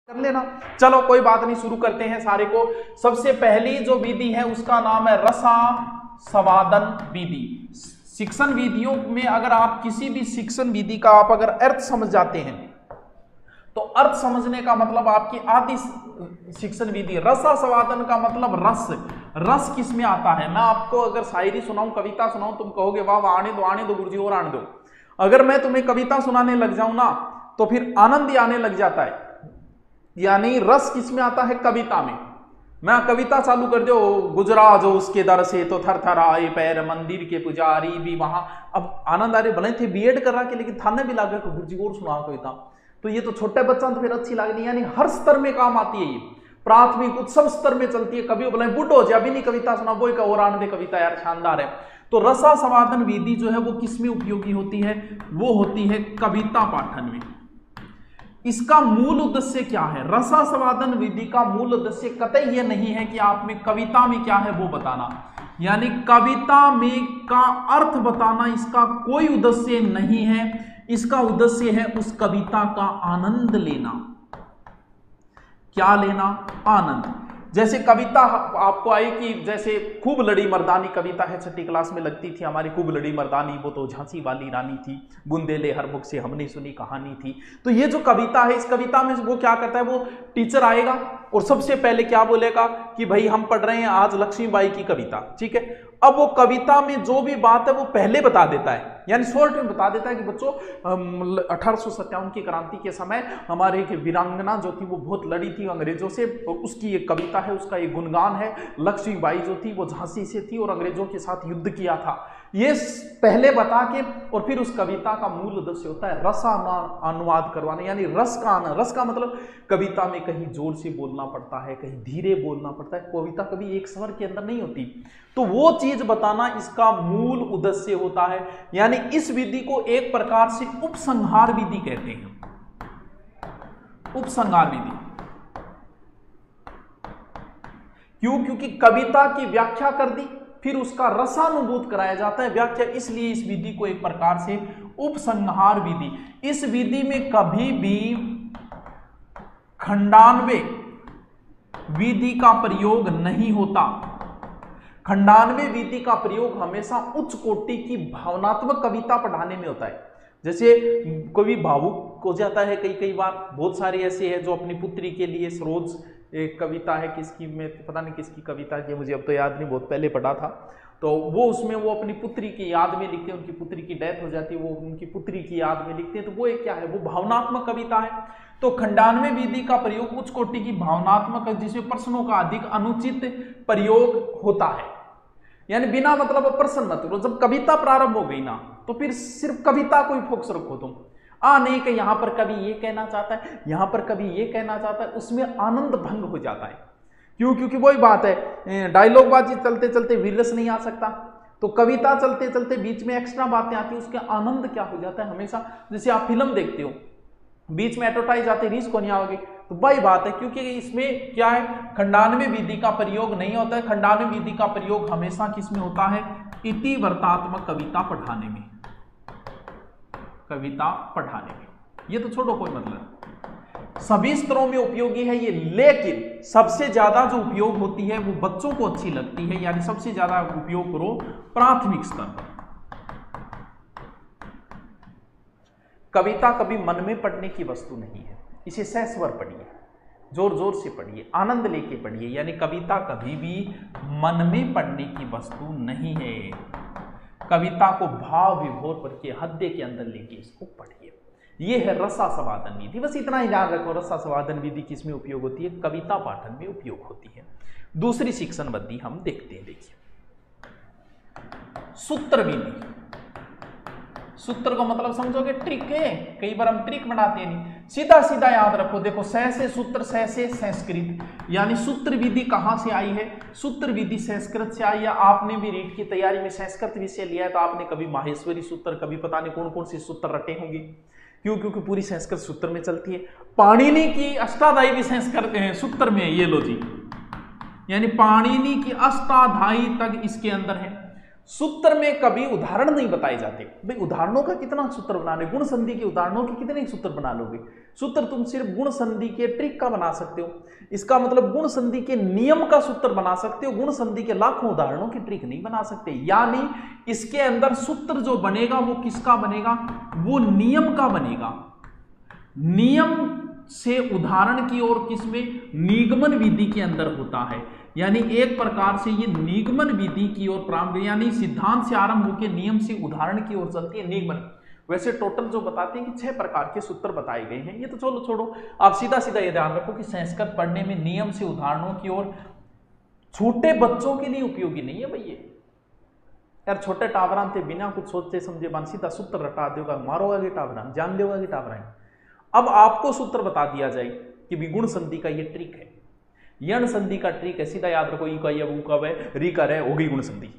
कर लेना। चलो कोई बात नहीं, शुरू करते हैं सारे को। सबसे पहली जो विधि है उसका नाम है रसास्वादन विधि। शिक्षण विधियों में अगर आप किसी भी शिक्षण विधि का आप अगर अर्थ समझ जाते हैं तो अर्थ समझने का मतलब आपकी आदि शिक्षण विधि। रसास्वादन का मतलब रस, रस किस में आता है। मैं आपको अगर शायरी सुनाऊं, कविता सुनाऊं, तुम कहोगे वाह वाह, आने दो गुरुजी और आने दो। अगर मैं तुम्हें कविता सुनाने लग जाऊं ना तो फिर आनंद ही आने लग जाता है। यानी रस किसमें आता है, कविता में। मैं कविता चालू कर दो, गुजरा जो उसके दर से तो थर थर आए पैर, मंदिर के पुजारी भी वहां। अब आनंद आ रहे, भले थे बीएड कर रहा के लेकिन थाने भी लागे गुरुजी और सुना कविता, तो ये तो छोटे बच्चा तो फिर अच्छी लगनी। यानी हर स्तर में काम आती है ये, प्राथमिक उच्च सब स्तर में चलती है। कभी बोले बुढ़ो हो जाए अभी नहीं कविता सुना, वो का और आनंद कविता यार शानदार है। तो रसास्वादन विधि जो है वो किसमें उपयोगी होती है, वो होती है कविता पाठन में। इसका मूल उद्देश्य क्या है, रसास्वादन विधि का मूल उद्देश्य कतई यह नहीं है कि आप में कविता में क्या है वो बताना, यानी कविता में का अर्थ बताना इसका कोई उद्देश्य नहीं है। इसका उद्देश्य है उस कविता का आनंद लेना। क्या लेना, आनंद। जैसे कविता आपको आई कि जैसे खूब लड़ी मर्दानी कविता है, छठी क्लास में लगती थी हमारी, खूब लड़ी मर्दानी वो तो झांसी वाली रानी थी, बुंदेले हर मुख से हमने सुनी कहानी थी। तो ये जो कविता है, इस कविता में वो क्या करता है, वो टीचर आएगा और सबसे पहले क्या बोलेगा कि भाई हम पढ़ रहे हैं आज लक्ष्मीबाई की कविता, ठीक है। अब वो कविता में जो भी बात है वो पहले बता देता है, यानी शॉर्ट में बता देता है कि बच्चों 1857 की क्रांति के समय हमारे एक वीरांगना जो थी वो बहुत लड़ी थी अंग्रेजों से, उसकी एक कविता है, उसका एक गुणगान है। लक्ष्मीबाई जो थी वो झांसी से थी और अंग्रेजों के साथ युद्ध किया था। ये पहले बता के और फिर उस कविता का मूल उद्देश्य होता है रसानुवाद करवाना, यानी रस का आना। रस का मतलब कविता में कहीं जोर से बोलना पड़ता है, कहीं धीरे बोलना पड़ता है, कविता कभी एक स्वर के अंदर नहीं होती, तो वो चीज बताना इसका मूल उद्देश्य होता है। यानी इस विधि को एक प्रकार से उपसंहार विधि कहते हैं। उपसंहार विधि क्यों, क्योंकि कविता की व्याख्या कर दी फिर उसका रसानुभूत कराया जाता है। व्याख्या इसलिए इस विधि को एक प्रकार से उपसंहार विधि। इस विधि में कभी भी खंडान्वय विधि का प्रयोग नहीं होता। खंडान्वय विधि का प्रयोग हमेशा उच्च कोटि की भावनात्मक कविता पढ़ाने में होता है। जैसे कोई भावुक हो जाता है कई बार, बहुत सारे ऐसे हैं जो अपनी पुत्री के लिए, सरोज एक कविता है किसकी, मैं पता नहीं किसकी कविता की, मुझे अब तो याद नहीं, बहुत पहले पढ़ा था। तो वो उसमें वो अपनी पुत्री की याद में लिखते हैं, उनकी पुत्री की डेथ हो जाती है, वो उनकी पुत्री की याद में लिखते हैं। तो वो एक क्या है, वो भावनात्मक कविता है। तो खंडान्वय विधि का प्रयोग उच्च कोटि की भावनात्मक, जिसमें प्रश्नों का अधिक अनुचित प्रयोग होता है, यानी बिना मतलब प्रश्न मत। जब कविता प्रारंभ हो गई ना तो फिर सिर्फ कविता को ही फोकस रखो तुम। नहीं कि यहां पर कवि ये कहना चाहता है, यहां पर कवि ये कहना चाहता है, उसमें आनंद भंग हो जाता है। क्यों, क्योंकि वही बात है, डायलॉग बाजी चलते चलते वीररस नहीं आ सकता, तो कविता चलते चलते बीच में एक्स्ट्रा बातें आती है, उसके आनंद क्या हो जाता है हमेशा। जैसे आप फिल्म देखते हो, बीच में एडवर्टाइज आते, रीच को नहीं आओगे, तो वही बात है, क्योंकि इसमें क्या है, खंडान्वय विधि का प्रयोग नहीं होता है। खंडान्वय विधि का प्रयोग हमेशा किसमें होता है, इतिवृत्तात्मक कविता पढ़ाने में, कविता पढ़ाने में। ये तो छोड़ो, कोई मतलब सभी स्तरों में उपयोगी है ये, लेकिन सबसे ज्यादा जो उपयोग होती है वो बच्चों को अच्छी लगती है, यानी सबसे ज्यादा उपयोग करो प्राथमिक स्तर पर। कविता कभी मन में पढ़ने की वस्तु नहीं है, इसे सहस्वर पढ़िए, जोर जोर से पढ़िए, आनंद लेके पढ़िए। यानी कविता कभी भी मन में पढ़ने की वस्तु नहीं है। कविता को भाव विभोर करके हृदय के अंदर लेके इसको पढ़िए। यह है रसास्वादन विधि। बस इतना ही ध्यान रखो, रसास्वादन विधि किसमें उपयोग होती है, कविता पाठन में उपयोग होती है। दूसरी शिक्षण विधि हम देखते हैं, देखिए सूत्र विधि। सूत्र को मतलब समझोगे ट्रिक है, कई बार हम ट्रिक बनाते हैं नहीं, सीधा सीधा याद रखो। देखो सह से सूत्र, सह से संस्कृत, यानी सूत्र विधि कहां से आई है, सूत्र विधि संस्कृत से आई है। आपने भी रीट की तैयारी में संस्कृत विषय लिया है तो आपने कभी माहेश्वरी सूत्र, कभी पता नहीं कौन कौन से सूत्र रटे होंगे। क्यों, क्योंकि पूरी संस्कृत सूत्र में चलती है। पाणिनि की अष्टाध्यायी भी संस्कृत सूत्र में है, ये लो जी, यानी पाणिनि की अष्टाध्यायी तक इसके अंदर है। सूत्र में कभी उदाहरण नहीं बताए जाते। भाई उदाहरणों का कितना सूत्र बनाने, गुण संधि के उदाहरणों के कितने सूत्र बना लोगे? सूत्र तुम सिर्फ गुण संधि के ट्रिक का बना सकते हो। इसका मतलब गुण संधि के नियम का सूत्र बना सकते हो, गुण संधि के लाखों उदाहरणों की ट्रिक नहीं बना सकते। यानी इसके अंदर सूत्र जो बनेगा वो किसका बनेगा? वो नियम का बनेगा। नियम से उदाहरण की ओर किसमें? निगमन विधि के अंदर होता है। यानी एक प्रकार से ये निगमन विधि की ओर प्रारंभ, यानी सिद्धांत से आरंभ होकर नियम से उदाहरण की ओर चलती है निगमन। वैसे टोटल जो बताते हैं कि 6 प्रकार के सूत्र बताए गए हैं। ये तो चलो छोड़ो, आप सीधा सीधा ये ध्यान रखो कि संस्कृत पढ़ने में नियम से उदाहरणों की ओर छोटे बच्चों के लिए उपयोगी नहीं है। भैया यार छोटे टावरान थे, बिना कुछ सोचते समझे बन सीधा सूत्र रटा देगा, मारोगे टावरान, जान देगा कि टावरान। अब आपको सूत्र बता दिया जाए कि विगुण संधि का ये ट्रिक है, यण संधि का ट्रिक है, सीधा याद रखो, ई का ये ऊ का वे री का रे होगी गुण संधि,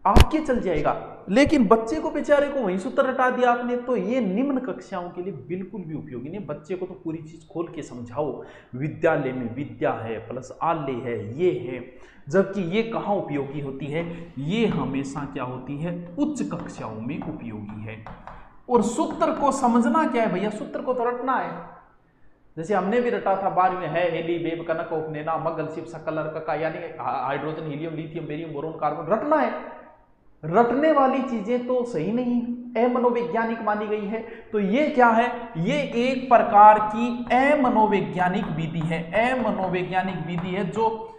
आपके चल जाएगा। लेकिन बच्चे को बेचारे को वही सूत्र रटा दिया आपने, तो ये निम्न कक्षाओं के लिए बिल्कुल भी उपयोगी नहीं। बच्चे को तो पूरी चीज खोल के समझाओ, विद्यालय में विद्या है प्लस आलय है, ये है, जबकि ये कहाँ उपयोगी होती है? ये हमेशा क्या होती है? उच्च कक्षाओं में उपयोगी है। और सूत्र को समझना क्या है भैया? सूत्र को तो रटना है। जैसे हमने भी रटा था 12वीं में, है हेली बेब कनक उपनेना मगल शिव सकल का, यानी hydrogen helium lithium barium boron carbon, रटना है। रटने वाली चीजें तो सही नहीं है, अमनोवैज्ञानिक मानी गई है। तो ये क्या है? ये एक प्रकार की अमनोवैज्ञानिक विधि है, अमनोवैज्ञानिक विधि है जो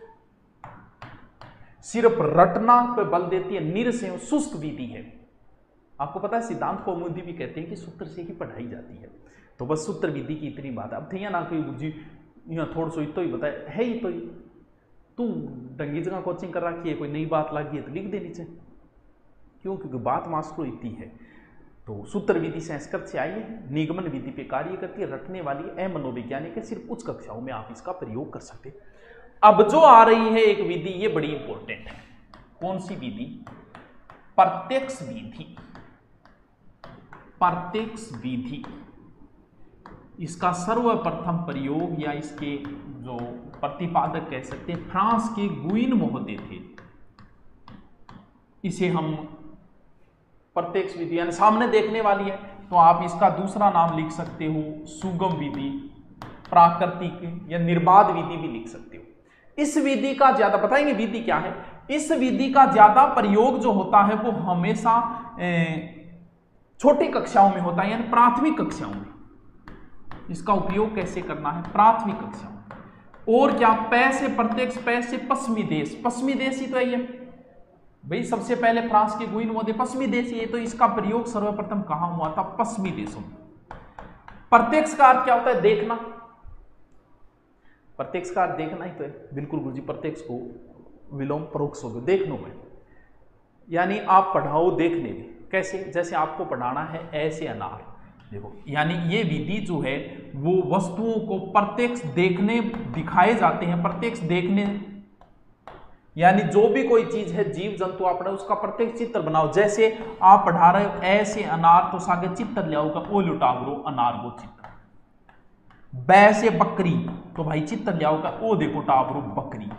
सिर्फ रटना पे बल देती है, निरसंशय शुष्क विधि है। आपको पता है सिद्धांत कौमुदी भी कहते हैं कि सूत्र से ही पढ़ाई जाती है। तो बस सूत्र विधि की इतनी बात है। अब थे ना कोई जी यहाँ थोड़ा सो तो ही बताए है ही, तो तू डंगी जगह कोचिंग कर रखी है, कोई नई बात लगी है तो लिख दे नीचे, क्यों? क्योंकि बात मास्टर इतनी है। तो सूत्र विधि संस्कृत से आई है, निगमन विधि पे कार्य करती है, रटने वाली है, मनोवैज्ञानिक है, सिर्फ उच्च कक्षाओं में आप इसका प्रयोग कर सकते। अब जो आ रही है एक विधि, ये बड़ी इंपॉर्टेंट है। कौन सी विधि? प्रत्यक्ष विधि। प्रत्यक्ष विधि, इसका सर्वप्रथम प्रयोग या इसके जो प्रतिपादक कह सकते हैं फ्रांस के गुइन महोदय थे। इसे हम प्रत्यक्ष विधि यानी सामने देखने वाली है, तो आप इसका दूसरा नाम लिख सकते हो सुगम विधि, प्राकृतिक या निर्बाध विधि भी लिख सकते हो। इस विधि का ज्यादा बताएंगे विधि क्या है। इस विधि का ज्यादा प्रयोग जो होता है वो हमेशा छोटी कक्षाओं में होता है, यानी प्राथमिक कक्षाओं में। इसका उपयोग कैसे करना है? प्राथमिक कक्षाओं में। और क्या? पै से प्रत्यक्ष, पै से पश्चिमी देश, पश्चिमी देश ही तो है ये भाई। सबसे पहले फ्रांस के गुइन महोदय पश्चिमी देश, ये तो इसका प्रयोग सर्वप्रथम कहां हुआ था? पश्चिमी देशों में। प्रत्यक्ष का अर्थ क्या होता है? देखना। प्रत्यक्ष का अर्थ देखना ही तो है। बिल्कुल गुरुजी, प्रत्यक्ष को विलोम परोक्ष हो गया, देखने में, यानी आप पढ़ाओ देखने में। कैसे? जैसे आपको पढ़ाना है ऐसे अनार, देखो, यानी ये विधि जो है वो वस्तुओं को प्रत्यक्ष देखने दिखाए जाते हैं। प्रत्यक्ष देखने यानी जो भी कोई चीज है, जीव जंतु आपने उसका प्रत्यक्ष चित्र बनाओ। जैसे आप पढ़ा रहे हो ऐसे अनार, तो सागे चित्र ले आओगे, ओ लुटावरो अनार वो चित्र। बै से बकरी, तो भाई चित्र ले आओगे, ओ देखो टावरो बकरी।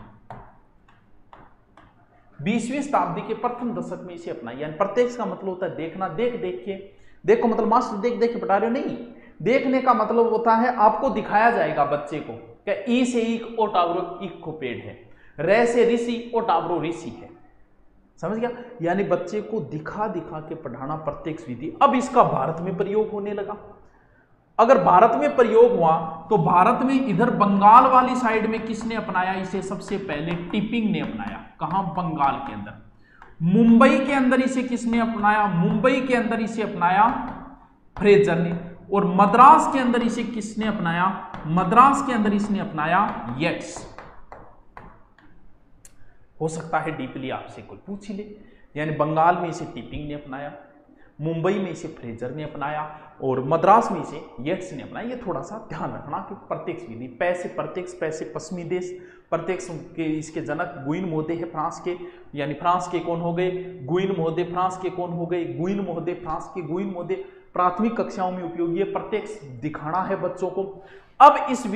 20वीं शताब्दी के प्रथम दशक में इसे अपनाया। यानी प्रत्यक्ष का मतलब होता है देखना, देख देख के। देखो मतलब मास्टर देख देख के पढ़ा रहे हो, नहीं। देखने का मतलब होता है आपको दिखाया जाएगा बच्चे को कि ई से ईक ओ टावरो ईक को पेड़ है, रे से ऋषि ओ टावरो ऋषि है। समझ गया? यानी बच्चे को दिखा दिखा के पढ़ाना प्रत्यक्ष विधि। अब इसका भारत में प्रयोग होने लगा। अगर भारत में प्रयोग हुआ तो भारत में इधर बंगाल वाली साइड में किसने अपनाया इसे? सबसे पहले टिपिंग ने अपनाया। कहां? बंगाल के अंदर। मुंबई के अंदर इसे किसने अपनाया? मुंबई के अंदर इसे अपनाया फ्रेजर ने। और मद्रास के अंदर इसे किसने अपनाया? मद्रास के अंदर इसने अपनाया येट्स। हो सकता है डीपली आपसे कोई पूछ ही ले। यानी बंगाल में इसे टिपिंग ने अपनाया, मुंबई में इसे फ्रेजर ने अपनाया और मद्रास में इसे येट्स ने अपनाया। ये थोड़ा सा ध्यान रखना कि प्रत्यक्ष विधि, पै से प्रत्यक्ष, पै से पश्चिमी देश। प्रत्यक्ष के इसके जनक गुइन महोदय है फ्रांस के, यानी फ्रांस के कौन हो गए? गुइन महोदय। फ्रांस के कौन हो गए? गुइन महोदय। फ्रांस के गुइन महोदय प्राथमिक कक्षाओं में उपयोगी है, प्रत्यक्ष दिखाना है बच्चों को। अब इस